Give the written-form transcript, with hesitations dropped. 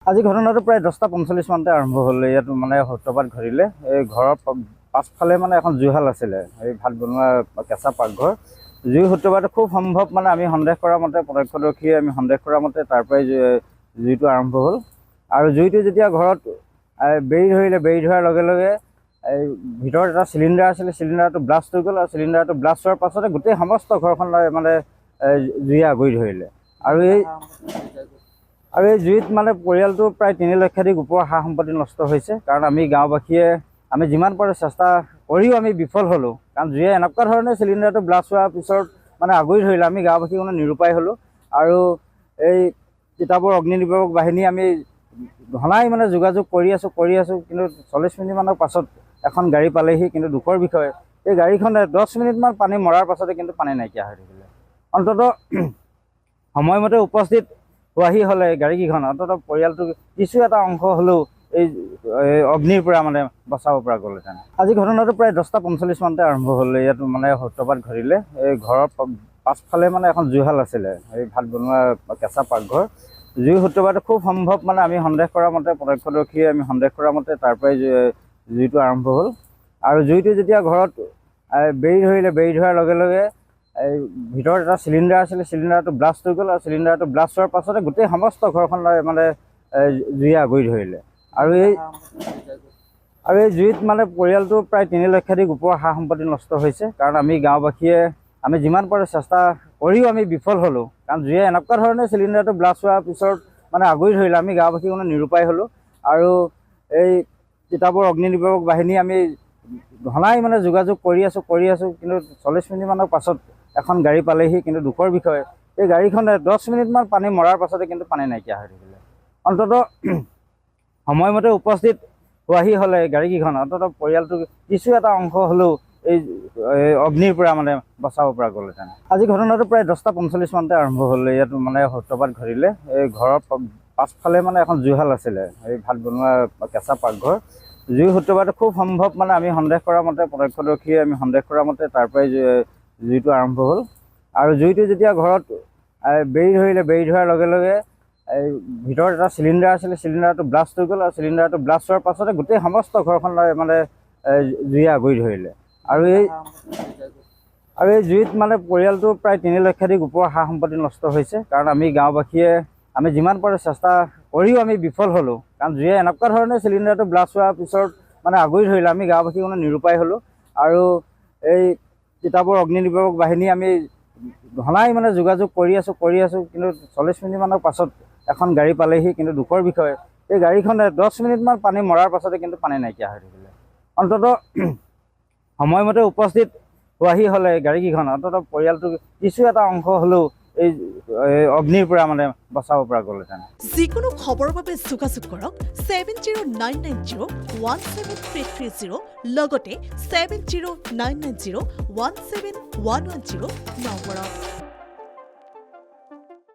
আজি ঘটনাটো প্ৰায় 10:45 মানতে আৰম্ভ হ'ল। ইয়াত মানে সূত্ৰপাত ঘটিলে। এই ঘৰৰ পাছফালে মানে এখন জুইশাল আছিলে, এই ভাত বনোৱা কেঁচা পাকঘৰ। জুই সূত্ৰপাত খুব সম্ভৱ মানে আমি সন্দেহ কৰা মতে, প্ৰত্যক্ষদৰ্শীয়ে আমি সন্দেহ কৰা মতে তাৰ পৰাই জুইটো আৰম্ভ হ'ল। আৰু জুইটো যেতিয়া ঘৰত বেৰি ধৰিলে, বেৰি ধৰাৰ লগে লগে এই ভিতৰত এটা চিলিণ্ডাৰ আছিলে, চিলিণ্ডাৰটো ব্লাষ্ট হৈ গ'ল। আৰু চিলিণ্ডাৰটো ব্লাষ্ট হোৱাৰ পাছতে গোটেই সমস্ত ঘৰখন মানে জুইয়ে আগুৰি ধৰিলে। আৰু এই জুইত মানে পৰিয়ালটো প্ৰায় 3 লক্ষাধিক ওপৰ সা সম্পত্তি নষ্ট হৈছে। কাৰণ আমি গাঁওবাসীয়ে আমি যিমান পাৰোঁ চেষ্টা কৰিও আমি বিফল হ'লোঁ। কাৰণ জুয়ে এনেকুৱা ধৰণে চিলিণ্ডাৰটো ব্লাষ্ট হোৱাৰ পিছত মানে আগুৰি ধৰিলে, আমি গাঁওবাসী মানে নিৰুপায় হ'লোঁ। আৰু এই তিতাবৰ অগ্নি নিৰ্বাপক বাহিনী আমি ঘনাই মানে যোগাযোগ কৰি আছোঁ, কিন্তু 40 মিনিটমানৰ পাছত এখন গাড়ী পালেহি। কিন্তু দুখৰ বিষয়, এই গাড়ীখনে 10 মিনিটমান পানী মৰাৰ পাছতে কিন্তু পানী নাইকিয়া হৈ থাকিলে। অন্ততঃ সময়মতে উপস্থিত হোৱাহি হ'লে গাড়ীকেইখন অন্ততঃ পৰিয়ালটো কিছু এটা অংশ হ'লেও এই অগ্নিৰ পৰা মানে বচাব পৰা গ'লহেঁতেন। আজি ঘটনাটো প্ৰায় 10:45 মানতে আৰম্ভ হ'ল। ইয়াত মানে সূত্ৰপাত ঘটিলে। এই ঘৰৰ পাছফালে মানে এখন জুইশাল আছিলে, এই ভাত বনোৱা কেঁচা পাকঘৰ। জুই সূত্ৰপাত খুব সম্ভৱ মানে আমি সন্দেহ কৰা মতে, প্ৰত্যক্ষদৰ্শীয়ে আমি সন্দেহ কৰা মতে তাৰ পৰাই জুইটো আৰম্ভ হ'ল। আৰু জুইটো যেতিয়া ঘৰত বেৰি ধৰিলে, বেৰি ধৰাৰ লগে লগে এই ভিতৰত এটা চিলিণ্ডাৰ আছিলে, চিলিণ্ডাৰটো ব্লাষ্ট হৈ গ'ল। আৰু চিলিণ্ডাৰটো ব্লাষ্ট হোৱাৰ পাছতে গোটেই সমস্ত ঘৰখন মানে জুইয়ে আগুৰি ধৰিলে। আৰু এই জুইত মানে পৰিয়ালটো প্ৰায় 3 লক্ষাধিক ওপৰ সা সম্পত্তি নষ্ট হৈছে। কাৰণ আমি গাঁওবাসীয়ে আমি যিমান পাৰোঁ চেষ্টা কৰিও আমি বিফল হ'লোঁ। কাৰণ জুয়ে এনেকুৱা ধৰণে চিলিণ্ডাৰটো ব্লাষ্ট হোৱাৰ পিছত মানে আগুৰি ধৰিলে, আমি গাঁওবাসী মানে নিৰুপায় হ'লোঁ। আৰু এই তিতাবৰ অগ্নি নিৰ্বাপক বাহিনী আমি ঘনাই মানে যোগাযোগ কৰি আছোঁ, কিন্তু 40 মিনিটমানৰ পাছত এখন গাড়ী পালেহি। কিন্তু দুখৰ বিষয়, এই গাড়ীখনে 10 মিনিটমান পানী মৰাৰ পাছতে কিন্তু পানী নাইকিয়া হৈ থাকিলে। অন্ততঃ সময়মতে উপস্থিত হোৱাহি হ'লে গাড়ীকেইখন অন্ততঃ পৰিয়ালটো কিছু এটা অংশ হ'লেও এই অগ্নিৰ পৰা মানে বচাব পৰা গ'লহেঁতেন। আজি ঘটনাটো প্ৰায় 10:45 মানতে আৰম্ভ হ'ল। ইয়াত মানে সূত্ৰপাত ঘটিলে। এই ঘৰৰ পাছফালে মানে এখন জুইশাল আছিলে, এই ভাত বনোৱা কেঁচা পাকঘৰ। জুই সূত্ৰপাত খুব সম্ভৱ মানে আমি সন্দেহ কৰা মতে, প্ৰত্যক্ষদৰ্শীয়ে আমি সন্দেহ কৰা মতে তাৰ পৰাই জুইটো আৰম্ভ হ'ল। আৰু জুইটো যেতিয়া ঘৰত বেৰি ধৰিলে, বেৰি ধৰাৰ লগে লগে এই ভিতৰত এটা চিলিণ্ডাৰ আছিলে, চিলিণ্ডাৰটো ব্লাষ্ট হৈ গ'ল। আৰু চিলিণ্ডাৰটো ব্লাষ্ট হোৱাৰ পাছতে গোটেই সমস্ত ঘৰখন মানে জুইয়ে আগুৰি ধৰিলে। আৰু এই জুইত মানে পৰিয়ালটো প্ৰায় 3 লক্ষাধিক ওপৰ সা সম্পত্তি নষ্ট হৈছে। কাৰণ আমি গাঁওবাসীয়ে আমি যিমান পাৰোঁ চেষ্টা কৰিও আমি বিফল হ'লোঁ। কাৰণ জুয়ে এনেকুৱা ধৰণে চিলিণ্ডাৰটো ব্লাষ্ট হোৱাৰ পিছত মানে আগুৰি ধৰিলে, আমি গাঁওবাসী মানে নিৰুপায় হ'লোঁ। আৰু এই তিতাবৰ অগ্নি নিৰ্বাপক বাহিনী আমি ঘনাই মানে যোগাযোগ কৰি আছোঁ, কিন্তু 40 মিনিটমানৰ পাছত এখন গাড়ী পালেহি। কিন্তু দুখৰ বিষয়, এই গাড়ীখনে 10 মিনিটমান পানী মৰাৰ পাছতে কিন্তু পানী নাইকিয়া হৈ থাকিলে। অন্ততঃ সময়মতে উপস্থিত হোৱাহি হ'লে গাড়ীকেইখন অন্ততঃ পৰিয়ালটো কিছু এটা অংশ হ'লেও এই অগ্নিৰ পৰা মানে বচাব পৰা গ'লহেঁতেন। যিকোনো খবৰৰ বাবে যোগাযোগ কৰক 7099017330 লগতে 7099017110 নম্বৰত।